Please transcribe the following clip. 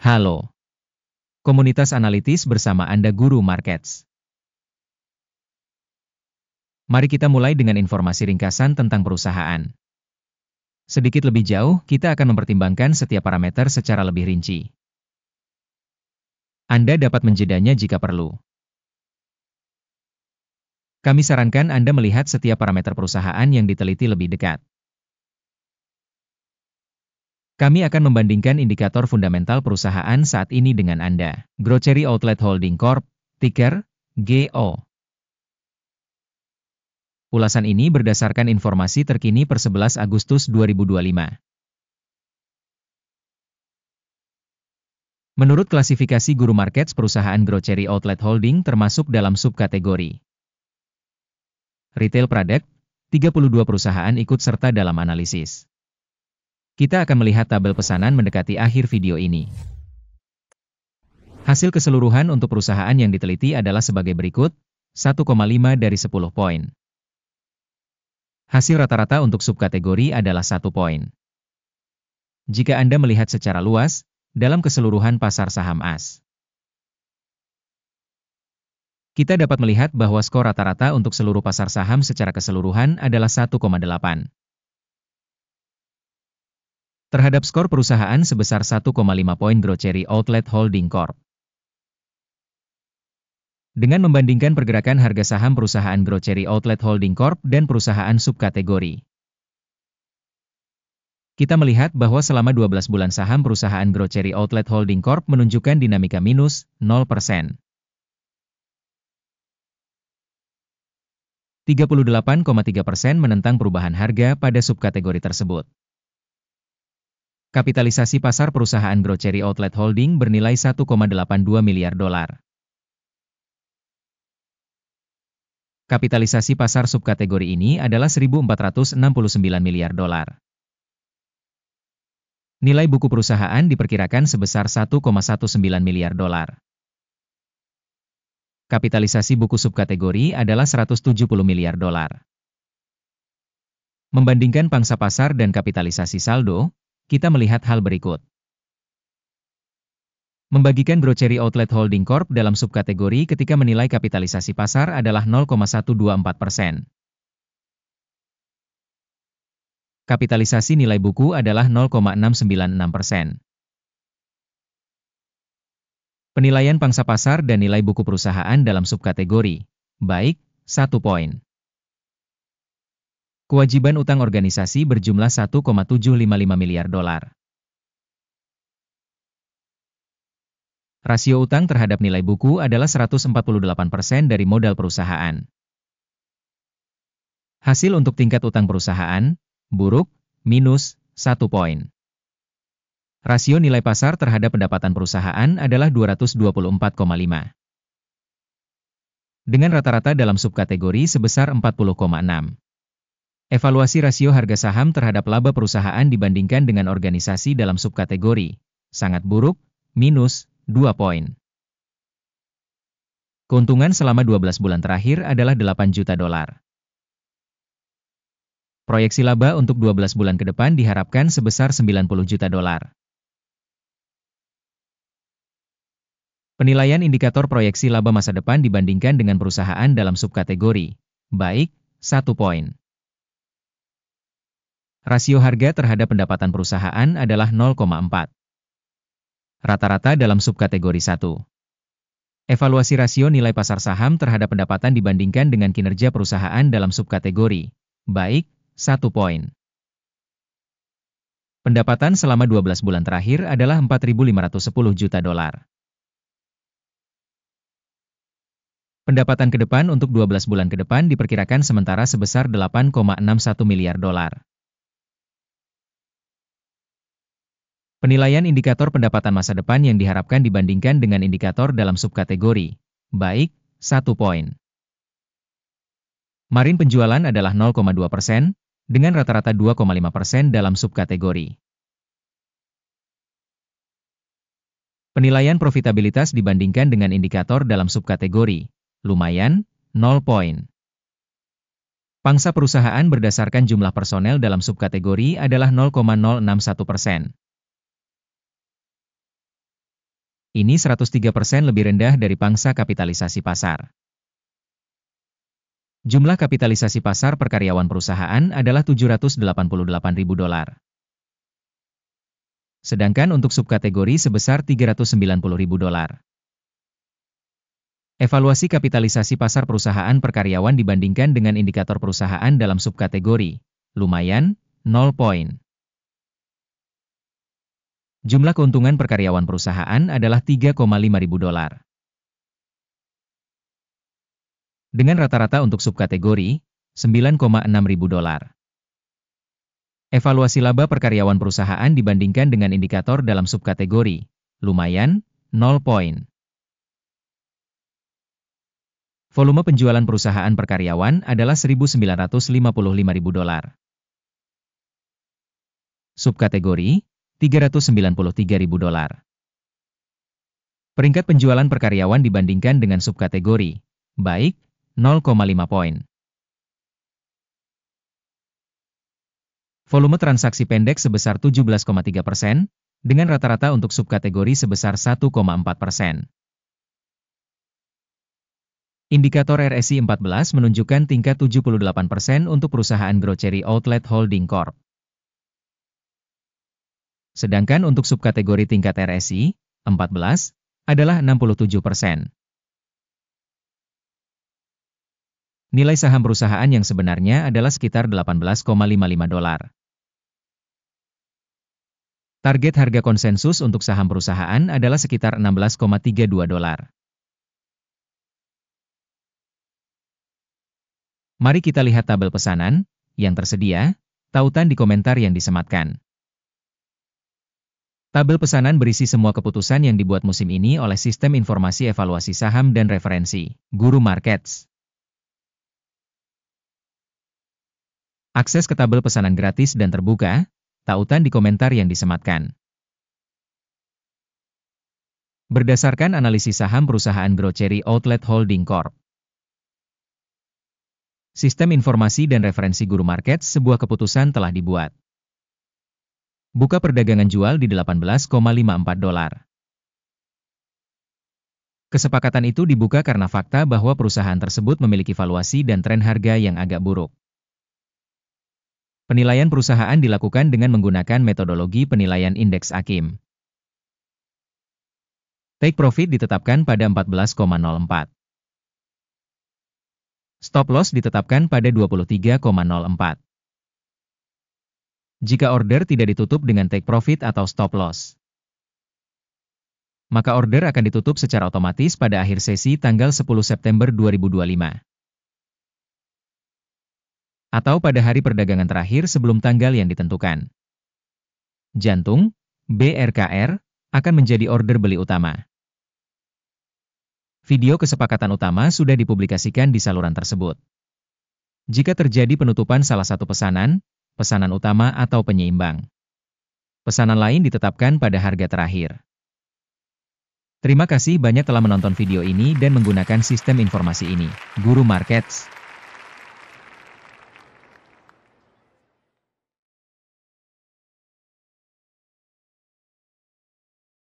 Halo, komunitas analitis bersama Anda Guru Markets. Mari kita mulai dengan informasi ringkasan tentang perusahaan. Sedikit lebih jauh, kita akan mempertimbangkan setiap parameter secara lebih rinci. Anda dapat menjedanya jika perlu. Kami sarankan Anda melihat setiap parameter perusahaan yang diteliti lebih dekat. Kami akan membandingkan indikator fundamental perusahaan saat ini dengan Anda. Grocery Outlet Holding Corp, ticker GO. Ulasan ini berdasarkan informasi terkini per 11 Agustus 2025. Menurut klasifikasi Guru Markets, perusahaan Grocery Outlet Holding termasuk dalam subkategori Retail Product. 32 perusahaan ikut serta dalam analisis. Kita akan melihat tabel pesanan mendekati akhir video ini. Hasil keseluruhan untuk perusahaan yang diteliti adalah sebagai berikut, 1,5 dari 10 poin. Hasil rata-rata untuk subkategori adalah 1 poin. Jika Anda melihat secara luas, dalam keseluruhan pasar saham AS, kita dapat melihat bahwa skor rata-rata untuk seluruh pasar saham secara keseluruhan adalah 1,8. Terhadap skor perusahaan sebesar 1,5 poin Grocery Outlet Holding Corp. Dengan membandingkan pergerakan harga saham perusahaan Grocery Outlet Holding Corp dan perusahaan subkategori, kita melihat bahwa selama 12 bulan saham perusahaan Grocery Outlet Holding Corp menunjukkan dinamika minus 0%. 38,3% menentang perubahan harga pada subkategori tersebut. Kapitalisasi pasar perusahaan Grocery Outlet Holding bernilai 1,82 miliar dolar. Kapitalisasi pasar subkategori ini adalah 1.469 miliar dolar. Nilai buku perusahaan diperkirakan sebesar 1,19 miliar dolar. Kapitalisasi buku subkategori adalah 170 miliar dolar. Membandingkan pangsa pasar dan kapitalisasi saldo, kita melihat hal berikut. Membagikan Grocery Outlet Holding Corp dalam subkategori ketika menilai kapitalisasi pasar adalah 0,124%. Kapitalisasi nilai buku adalah 0,696%. Penilaian pangsa pasar dan nilai buku perusahaan dalam subkategori, baik, 1 poin. Kewajiban utang organisasi berjumlah 1,755 miliar dolar. Rasio utang terhadap nilai buku adalah 148% dari modal perusahaan. Hasil untuk tingkat utang perusahaan, buruk, minus 1 poin. Rasio nilai pasar terhadap pendapatan perusahaan adalah 224,5. Dengan rata-rata dalam subkategori sebesar 40,6. Evaluasi rasio harga saham terhadap laba perusahaan dibandingkan dengan organisasi dalam subkategori, sangat buruk, minus 2 poin. Keuntungan selama 12 bulan terakhir adalah 8 juta dolar. Proyeksi laba untuk 12 bulan ke depan diharapkan sebesar 90 juta dolar. Penilaian indikator proyeksi laba masa depan dibandingkan dengan perusahaan dalam subkategori, baik, 1 poin. Rasio harga terhadap pendapatan perusahaan adalah 0,4. Rata-rata dalam subkategori 1. Evaluasi rasio nilai pasar saham terhadap pendapatan dibandingkan dengan kinerja perusahaan dalam subkategori, baik, 1 poin. Pendapatan selama 12 bulan terakhir adalah 4.510 juta dolar. Pendapatan ke depan untuk 12 bulan ke depan diperkirakan sementara sebesar 8,61 miliar dolar. Penilaian indikator pendapatan masa depan yang diharapkan dibandingkan dengan indikator dalam subkategori, baik, 1 poin. Margin penjualan adalah 0,2%, dengan rata-rata 2,5% dalam subkategori. Penilaian profitabilitas dibandingkan dengan indikator dalam subkategori, lumayan, 0 poin. Pangsa perusahaan berdasarkan jumlah personel dalam subkategori adalah 0,061%. Ini 103% lebih rendah dari pangsa kapitalisasi pasar. Jumlah kapitalisasi pasar per karyawan perusahaan adalah $788.000. Sedangkan untuk subkategori sebesar $390.000. Evaluasi kapitalisasi pasar perusahaan per karyawan dibandingkan dengan indikator perusahaan dalam subkategori, lumayan, 0 poin. Jumlah keuntungan per karyawan perusahaan adalah $3,5 ribu. Dengan rata-rata untuk subkategori, $9,6 ribu. Evaluasi laba per karyawan perusahaan dibandingkan dengan indikator dalam subkategori, lumayan, 0 poin. Volume penjualan perusahaan per karyawan adalah $1.955 ribu. Subkategori, $393 ribu. Peringkat penjualan per karyawan dibandingkan dengan subkategori, baik, 0,5 poin. Volume transaksi pendek sebesar 17,3%, dengan rata-rata untuk subkategori sebesar 1,4%. Indikator RSI 14 menunjukkan tingkat 78% untuk perusahaan Grocery Outlet Holding Corp. Sedangkan untuk subkategori tingkat RSI, 14, adalah 67%. Nilai saham perusahaan yang sebenarnya adalah sekitar $18,55. Target harga konsensus untuk saham perusahaan adalah sekitar $16,32. Mari kita lihat tabel pesanan yang tersedia, tautan di komentar yang disematkan. Tabel pesanan berisi semua keputusan yang dibuat musim ini oleh Sistem Informasi Evaluasi Saham dan Referensi, Guru Markets. Akses ke tabel pesanan gratis dan terbuka, tautan di komentar yang disematkan. Berdasarkan analisis saham perusahaan Grocery Outlet Holding Corp. Sistem Informasi dan Referensi Guru Markets, sebuah keputusan telah dibuat. Buka perdagangan jual di $18,54. Kesepakatan itu dibuka karena fakta bahwa perusahaan tersebut memiliki valuasi dan tren harga yang agak buruk. Penilaian perusahaan dilakukan dengan menggunakan metodologi penilaian indeks AKIM. Take profit ditetapkan pada 14,04. Stop loss ditetapkan pada 23,04. Jika order tidak ditutup dengan take profit atau stop loss, maka order akan ditutup secara otomatis pada akhir sesi tanggal 10 September 2025. Atau pada hari perdagangan terakhir sebelum tanggal yang ditentukan. Jantung, BRKR, akan menjadi order beli utama. Video kesepakatan utama sudah dipublikasikan di saluran tersebut. Jika terjadi penutupan salah satu pesanan utama atau penyeimbang, pesanan lain ditetapkan pada harga terakhir. Terima kasih banyak telah menonton video ini dan menggunakan sistem informasi ini, Guru Markets.